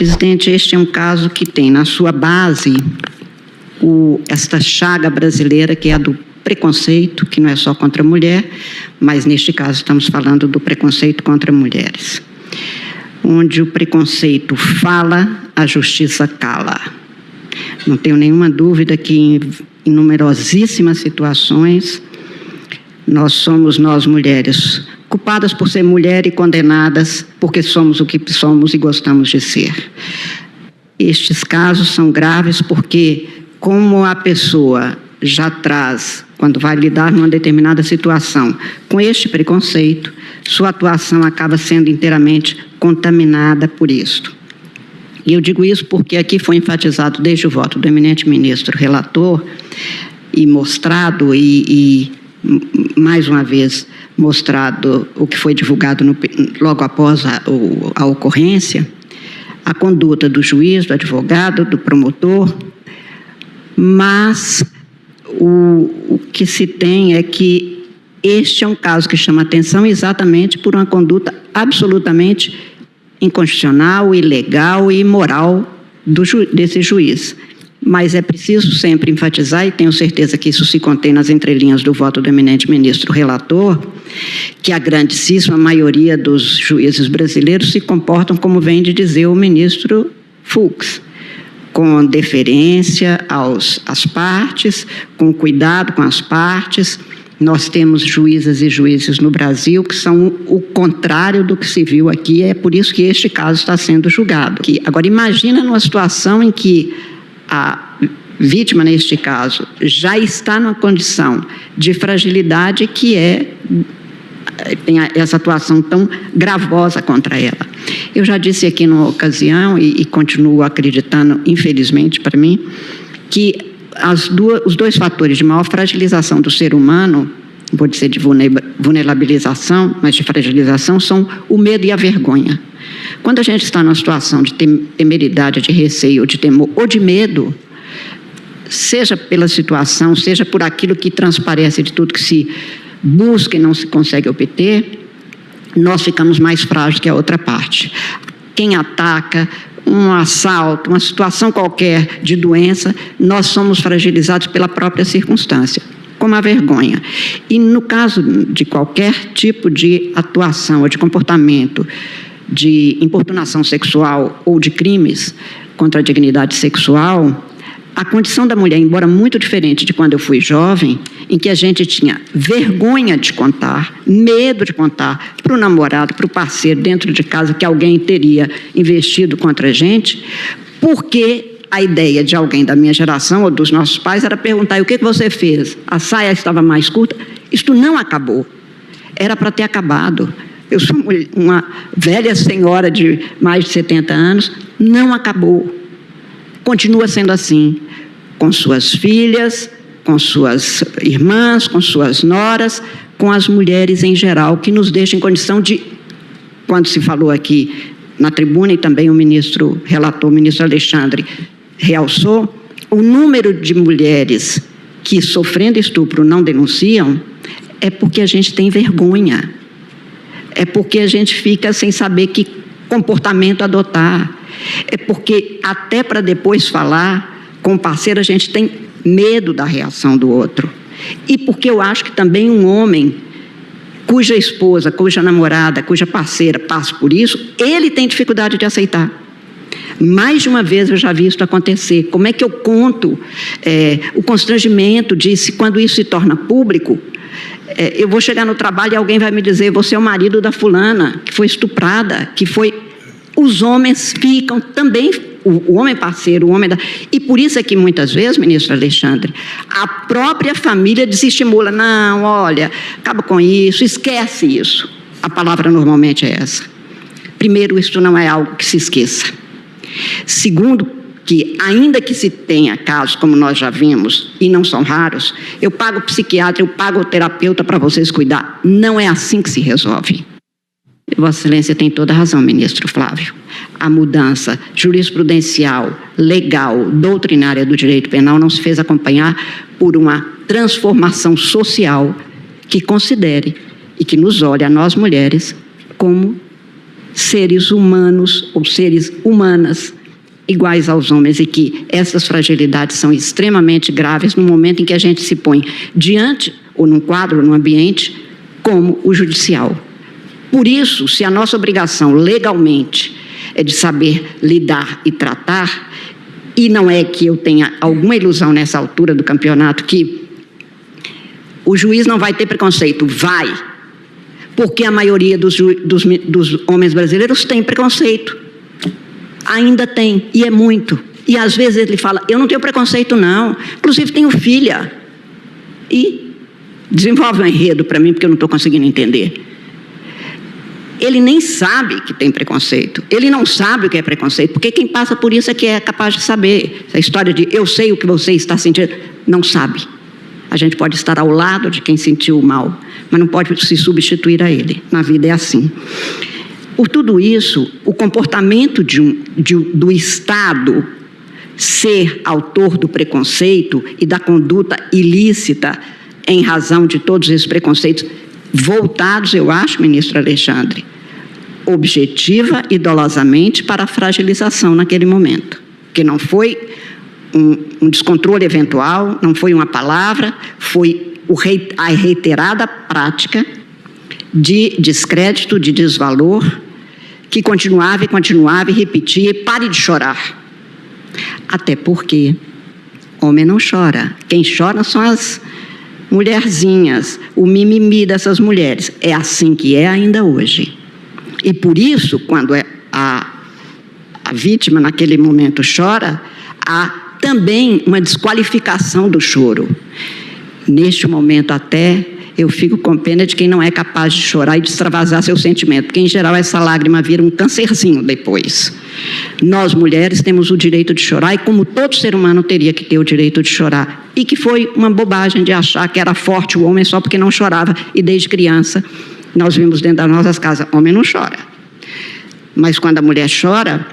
Presidente, este é um caso que tem na sua base esta chaga brasileira, que é a do preconceito, que não é só contra a mulher, mas neste caso estamos falando do preconceito contra mulheres, onde o preconceito fala, a justiça cala. Não tenho nenhuma dúvida que em numerosíssimas situações nós mulheres, culpadas por ser mulher e condenadas porque somos o que somos e gostamos de ser. Estes casos são graves porque, como a pessoa já traz, quando vai lidar numa determinada situação, com este preconceito, sua atuação acaba sendo inteiramente contaminada por isto. E eu digo isso porque aqui foi enfatizado desde o voto do eminente ministro relator e mostrado e mais uma vez mostrado o que foi divulgado logo após a ocorrência, a conduta do juiz, do advogado, do promotor, mas o que se tem é que este é um caso que chama atenção exatamente por uma conduta absolutamente inconstitucional, ilegal e imoral desse juiz. Mas é preciso sempre enfatizar, e tenho certeza que isso se contém nas entrelinhas do voto do eminente ministro relator, que a grandíssima maioria dos juízes brasileiros se comportam como vem de dizer o ministro Fux, com deferência às partes, com cuidado com as partes. Nós temos juízas e juízes no Brasil que são o contrário do que se viu aqui, é por isso que este caso está sendo julgado. Agora, imagina numa situação em que a vítima, neste caso, já está numa condição de fragilidade que tem essa atuação tão gravosa contra ela. Eu já disse aqui numa ocasião, e continuo acreditando, infelizmente para mim, que os dois fatores de maior fragilização do ser humano, não vou dizer de vulnerabilização, mas de fragilização, são o medo e a vergonha. Quando a gente está numa situação de temeridade, de receio, ou de temor, ou de medo, seja pela situação, seja por aquilo que transparece de tudo que se busca e não se consegue obter, nós ficamos mais frágeis que a outra parte. Quem ataca, um assalto, uma situação qualquer de doença, nós somos fragilizados pela própria circunstância, como a vergonha. E no caso de qualquer tipo de atuação ou de comportamento de importunação sexual ou de crimes contra a dignidade sexual, a condição da mulher, embora muito diferente de quando eu fui jovem, em que a gente tinha vergonha de contar, medo de contar para o namorado, para o parceiro dentro de casa que alguém teria investido contra a gente, porque a ideia de alguém da minha geração ou dos nossos pais era perguntar: e o que você fez? A saia estava mais curta? Isto não acabou. Era para ter acabado. Eu sou uma velha senhora de mais de 70 anos, não acabou. Continua sendo assim, com suas filhas, com suas irmãs, com suas noras, com as mulheres em geral, que nos deixam em condição de, quando se falou aqui na tribuna, e também o ministro relator, o ministro Alexandre, realçou, o número de mulheres que, sofrendo estupro, não denunciam, é porque a gente tem vergonha. É porque a gente fica sem saber que comportamento adotar. É porque até para depois falar com o parceiro a gente tem medo da reação do outro. E porque eu acho que também um homem cuja esposa, cuja namorada, cuja parceira passa por isso, ele tem dificuldade de aceitar. Mais de uma vez eu já vi isso acontecer. Como é que eu conto o constrangimento de quando isso se torna público? Eu vou chegar no trabalho e alguém vai me dizer: você é o marido da fulana, que foi estuprada, que foi... Os homens ficam também, o homem parceiro, o homem da... E por isso é que muitas vezes, ministro Alexandre, a própria família desestimula. Não, olha, acaba com isso, esquece isso. A palavra normalmente é essa. Primeiro, isso não é algo que se esqueça. Segundo, que ainda que se tenha casos, como nós já vimos, e não são raros, eu pago o psiquiatra, eu pago o terapeuta para vocês cuidar. Não é assim que se resolve. Vossa Excelência tem toda a razão, ministro Flávio. A mudança jurisprudencial, legal, doutrinária do direito penal não se fez acompanhar por uma transformação social que considere e que nos olhe a nós mulheres como seres humanos ou seres humanas iguais aos homens e que essas fragilidades são extremamente graves no momento em que a gente se põe diante, ou num quadro, num ambiente, como o judicial. Por isso, se a nossa obrigação legalmente é de saber lidar e tratar, e não é que eu tenha alguma ilusão nessa altura do campeonato que o juiz não vai ter preconceito, vai, porque a maioria dos homens brasileiros tem preconceito. Ainda tem, e é muito. E às vezes ele fala, eu não tenho preconceito não, inclusive tenho filha. E desenvolve um enredo para mim, porque eu não estou conseguindo entender. Ele nem sabe que tem preconceito, ele não sabe o que é preconceito, porque quem passa por isso é que é capaz de saber. Essa história de eu sei o que você está sentindo, não sabe. A gente pode estar ao lado de quem sentiu o mal, mas não pode se substituir a ele. Na vida é assim. Por tudo isso, o comportamento do Estado ser autor do preconceito e da conduta ilícita em razão de todos esses preconceitos voltados, eu acho, ministro Alexandre, objetiva e dolosamente para a fragilização naquele momento. Que não foi um descontrole eventual, não foi uma palavra, foi a reiterada prática de descrédito, de desvalor, que continuava e repetia, e pare de chorar. Até porque homem não chora. Quem chora são as mulherzinhas, o mimimi dessas mulheres. É assim que é ainda hoje. E por isso, quando a vítima naquele momento chora, há também uma desqualificação do choro. Neste momento até, eu fico com pena de quem não é capaz de chorar e de extravasar seu sentimento, porque, em geral, essa lágrima vira um cancerzinho depois. Nós, mulheres, temos o direito de chorar, e como todo ser humano teria que ter o direito de chorar. E que foi uma bobagem de achar que era forte o homem só porque não chorava, e desde criança nós vimos dentro das nossas casas, homem não chora. Mas quando a mulher chora,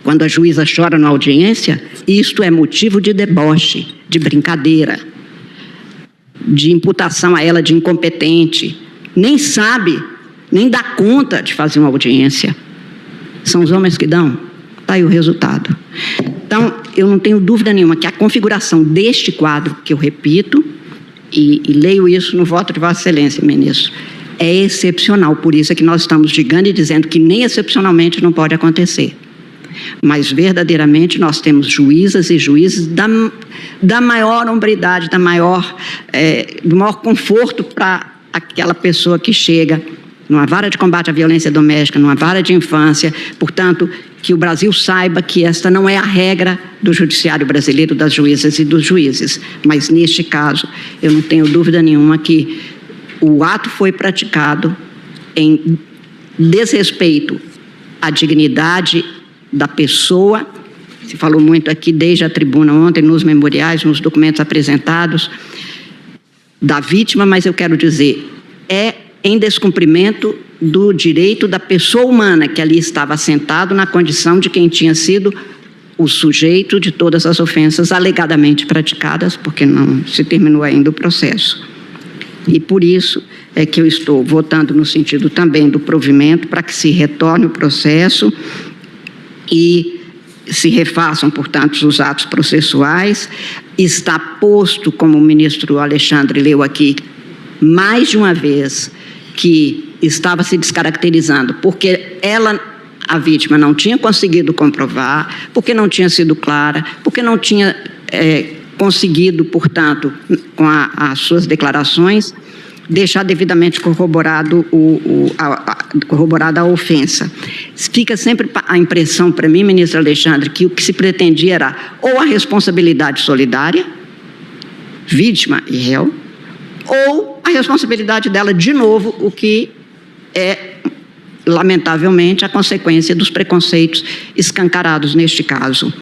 quando a juíza chora na audiência, isto é motivo de deboche, de brincadeira, de imputação a ela de incompetente, nem sabe, nem dá conta de fazer uma audiência. São os homens que dão. Está aí o resultado. Então, eu não tenho dúvida nenhuma que a configuração deste quadro, que eu repito, e leio isso no voto de Vossa Excelência, ministro, é excepcional. Por isso é que nós estamos digando e dizendo que nem excepcionalmente não pode acontecer. Mas, verdadeiramente, nós temos juízas e juízes da maior hombridade, do maior conforto para aquela pessoa que chega numa vara de combate à violência doméstica, numa vara de infância. Portanto, que o Brasil saiba que esta não é a regra do judiciário brasileiro, das juízas e dos juízes. Mas, neste caso, eu não tenho dúvida nenhuma que o ato foi praticado em desrespeito à dignidade da pessoa. Se falou muito aqui desde a tribuna ontem, nos memoriais, nos documentos apresentados, da vítima, mas eu quero dizer, é em descumprimento do direito da pessoa humana que ali estava sentado na condição de quem tinha sido o sujeito de todas as ofensas alegadamente praticadas, porque não se terminou ainda o processo. E por isso é que eu estou votando no sentido também do provimento, para que se retorne o processo e se refaçam, portanto, os atos processuais. Está posto, como o ministro Alexandre leu aqui, mais de uma vez, que estava se descaracterizando, porque a vítima, não tinha conseguido comprovar, porque não tinha sido clara, porque não tinha conseguido, portanto, com as suas declarações, deixar devidamente corroborada a ofensa. Fica sempre a impressão para mim, ministro Alexandre, que o que se pretendia era ou a responsabilidade solidária, vítima e réu, ou a responsabilidade dela de novo, o que é, lamentavelmente, a consequência dos preconceitos escancarados neste caso.